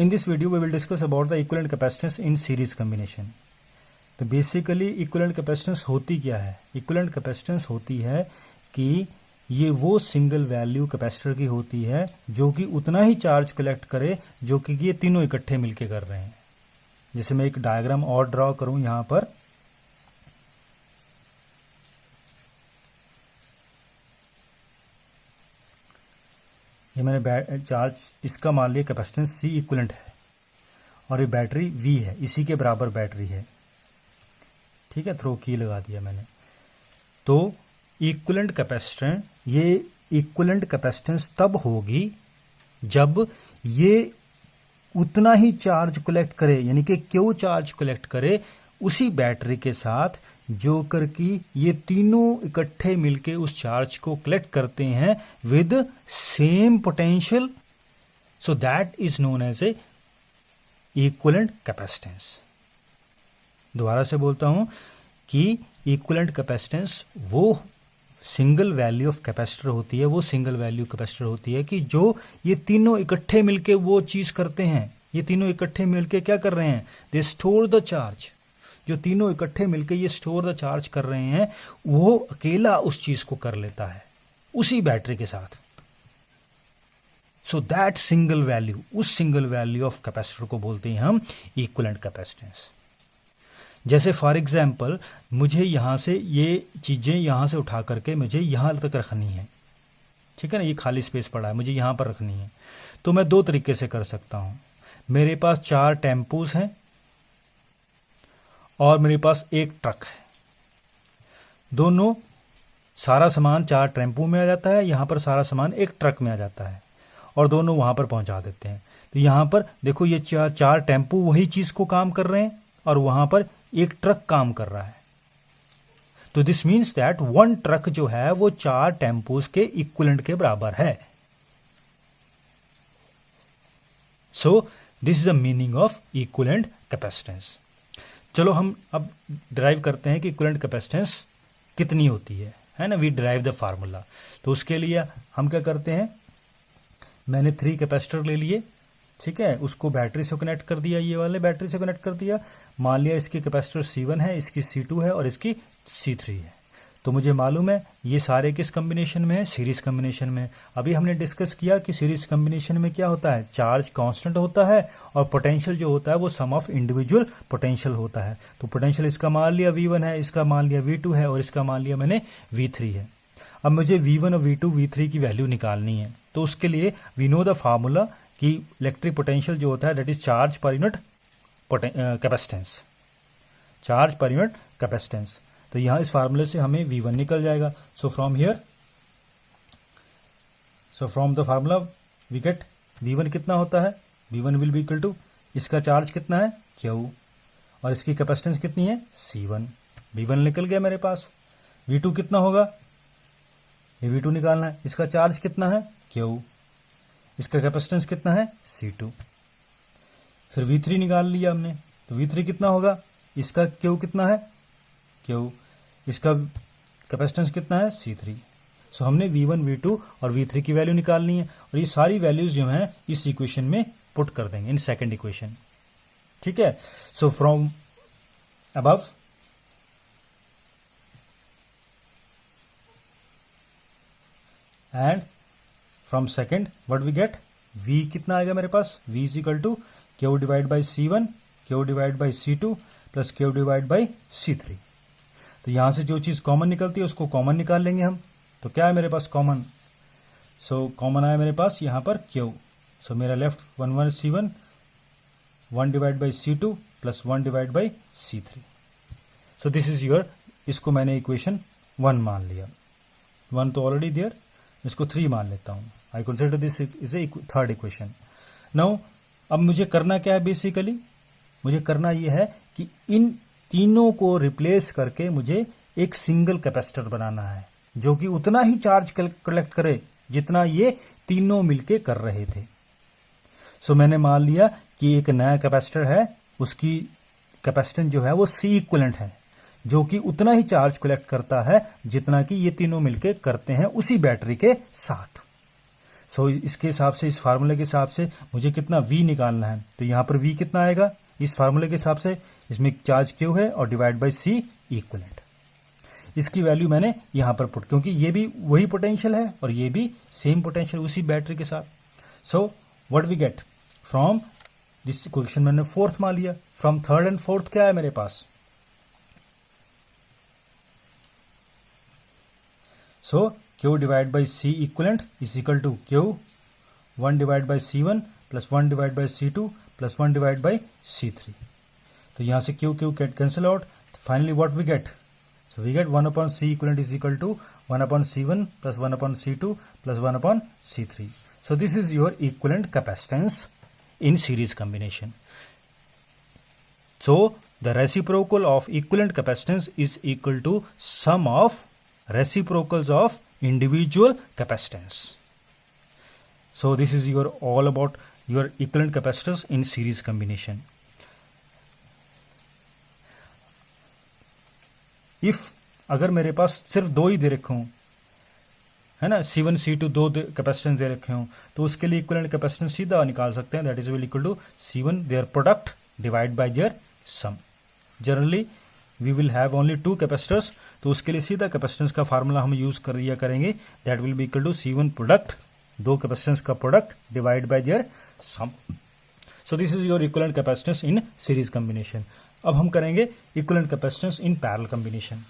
in this video we will discuss about the equivalent capacitance in series combination. तो basically equivalent capacitance होती क्या है? Equivalent capacitance होती है कि ये वो सिंगल वैल्यू कैपेसिटर की होती है जो कि उतना ही चार्ज कलेक्ट करे जो कि ये तीनों इकट्ठे मिलके कर रहे हैं. जैसे मैं एक डायग्राम और ड्रॉ करूं यहां पर, ये मैंने चार्ज इसका मान लिया कैपेसिटेंस C इक्विवेलेंट है और ये बैटरी V है, इसी के बराबर बैटरी है. ठीक है, थ्रो की लगा दिया मैंने. तो इक्विवेलेंट कैपेसिटेंस, ये इक्विवेलेंट कैपेसिटेंस तब होगी जब ये उतना ही चार्ज कलेक्ट करे, यानी कि क्यू चार्ज कलेक्ट करे उसी बैटरी के साथ जो कर की ये तीनों इकट्ठे मिलके उस चार्ज को कलेक्ट करते हैं with same potential. So that is known as a equivalent capacitance. दोबारा से बोलता हूं कि इक्विवेलेंट कैपेसिटेंस वो सिंगल वैल्यू ऑफ कैपेसिटर होती है, वो सिंगल वैल्यू कैपेसिटर होती है कि जो ये तीनों इकट्ठे मिलके वो चीज करते हैं. ये तीनों इकट्ठे मिलके क्या कर रहे हैं? They store the charge. जो तीनों इकट्ठे मिलके ये स्टोर द चार्ज कर रहे हैं वो अकेला उस चीज को कर लेता है उसी बैटरी के साथ. सो दैट सिंगल वैल्यू, उस सिंगल वैल्यू ऑफ कैपेसिटर को बोलते हैं हम इक्विवेलेंट कैपेसिटेंस. जैसे फॉर एग्जाम्पल मुझे यहां से ये चीजें यहां से उठा करके मुझे यहां तक रखनी है. ठीक है ना, ये खाली स्पेस पड़ा है, मुझे यहां पर रखनी है. तो मैं दो तरीके से कर सकता हूं. मेरे पास 4 टेम्पोज हैं और मेरे पास एक ट्रक है. दोनों सारा सामान 4 टेम्पो में आ जाता है, यहां पर सारा सामान एक ट्रक में आ जाता है और दोनों वहां पर पहुंचा देते हैं. तो यहां पर देखो ये 4 टेम्पो वही चीज को काम कर रहे हैं और वहां पर एक ट्रक काम कर रहा है. तो this means that one truck जो है वो 4 टेम्पोज के इक्विवेलेंट के बराबर है. सो this is the meaning of equivalent capacitance. चलो हम अब डिराइव करते हैं कि इक्विवेलेंट कैपेसिटेंस कितनी होती है ना. We derive the formula. तो उसके लिए हम क्या करते हैं, मैंने 3 कैपेसिटर ले लिए. ठीक है, उसको बैटरी से कनेक्ट कर दिया, ये वाले बैटरी से कनेक्ट कर दिया. मान लिया इसकी कैपेसिटर C1 है, इसकी C2 है और इसकी C3 है. तो मुझे मालूम है ये सारे किस कॉम्बिनेशन में है? सीरीज कॉम्बिनेशन में. अभी हमने डिस्कस किया कि सीरीज कॉम्बिनेशन में क्या होता है, चार्ज कांस्टेंट होता है और पोटेंशियल जो होता है वो सम ऑफ इंडिविजुअल पोटेंशियल होता है. तो पोटेंशियल इसका मान लिया V1 है, इसका मान लिया V2 है और इसका मान लिया मैंने V3 है. अब मुझे V1 और V2 V3 की वैल्यू निकालनी है. तो उसके लिए वी नो द फार्मूला कि इलेक्ट्रिक पोटेंशियल जो होता है that is charge per unit capacitance. Charge per unit capacitance. तो यहां इस फार्मूले से हमें V1 निकल जाएगा. So from the formula we get V1 कितना होता है, V1 will be equal to, इसका चार्ज कितना है Q और इसकी कैपेसिटेंस कितनी है C1. V1 निकल गया मेरे पास. V2 कितना होगा, ये V2 निकालना है. इसका चार्ज कितना है Q, इसका कैपेसिटेंस कितना है C2. फिर V3 निकाल लिया हमने. तो V3 कितना होगा, इसका Q कितना है Q, इसका कैपेसिटेंस कितना है C3. सो हमने V1, V2 और V3 की वैल्यू निकालनी है और ये सारी वैल्यूज जो हैं इस इक्वेशन में पुट कर देंगे इन सेकंड इक्वेशन. ठीक है. So from above and from second what we get, V कितना आएगा मेरे पास, V is equal to Q divide by C1, Q divide by C2 plus Q divide by C3. तो यहां से जो चीज कॉमन निकलती है उसको कॉमन निकाल लेंगे हम. तो क्या है मेरे पास कॉमन, सो कॉमन आया मेरे पास यहां पर Q. सो मेरा left 1 C1, 1 divide by C2 plus 1 divide by C3. So this is your, इसको मैंने इक्वेशन 1 मान लिया. 1 तो ऑलरेडी देयर, इसको 3 मान लेता हूं. I consider this is a third equation. Now अब मुझे करना क्या है, बेसिकली मुझे करना यह है कि इन तीनों को रिप्लेस करके मुझे एक सिंगल कैपेसिटर बनाना है जो कि उतना ही चार्ज कलेक्ट करे जितना ये तीनों मिलके कर रहे थे. सो मैंने मान लिया कि एक नया कैपेसिटर है, उसकी कैपेसिटेंस जो है वो C इक्विवेलेंट है जो कि उतना ही चार्ज कलेक्ट करता है जितना कि ये तीनों मिलके करते हैं उसी बैटरी के साथ. सो इसके हिसाब से, इस फार्मूले के हिसाब से मुझे कितना V निकालना है, तो यहाँ पर V कितना आएगा इस फार्मूले के हिसाब से, इसमें चार्ज Q है और डिवाइड बाई C इक्विवेलेंट। इसकी वैल्यू मैंने यहाँ पर पुट, क्योंकि ये भी वही पोटेंशियल है और ये भी सेम पोटेंशियल उसी बैटरी के साथ। So what we get from this question, मैंने फोर्थ मान लिया, फ्रॉम थर्ड एंड फोर्थ क्या है मेरे पास, so Q divide by C equivalent is equal to Q 1 divide by C1 plus 1 divide by C2 plus 1 divide by C3। तो यहाँ से Q get cancel out, finally what we get, so we get 1 upon C equivalent is equal to 1 upon C1 plus 1 upon C2 plus 1 upon C3। So this is your equivalent capacitance in series combination. So the reciprocal of equivalent capacitance is equal to sum of reciprocals of individual capacitance. So this is your all about your equivalent capacitors in series combination. If अगर मेरे पास सिर्फ दो ही दे रखे हों, है ना, C1 C2 दो capacitance दे रखे हों, तो उसके लिए इक्विवेलेंट कैपेसिटेंस सीधा निकाल सकते हैं, that is will equal to C1 their product divide by their sum. Generally we will have only two capacitors, तो उसके लिए सीधा कैपेसिटेंस का फार्मूला हम यूज कर दिया करेंगे, that will be equal to C1 product, दो कैपेसिटेंस का product divide by their sum. So this is your equivalent capacitance in series combination. अब हम करेंगे equivalent capacitance in parallel combination.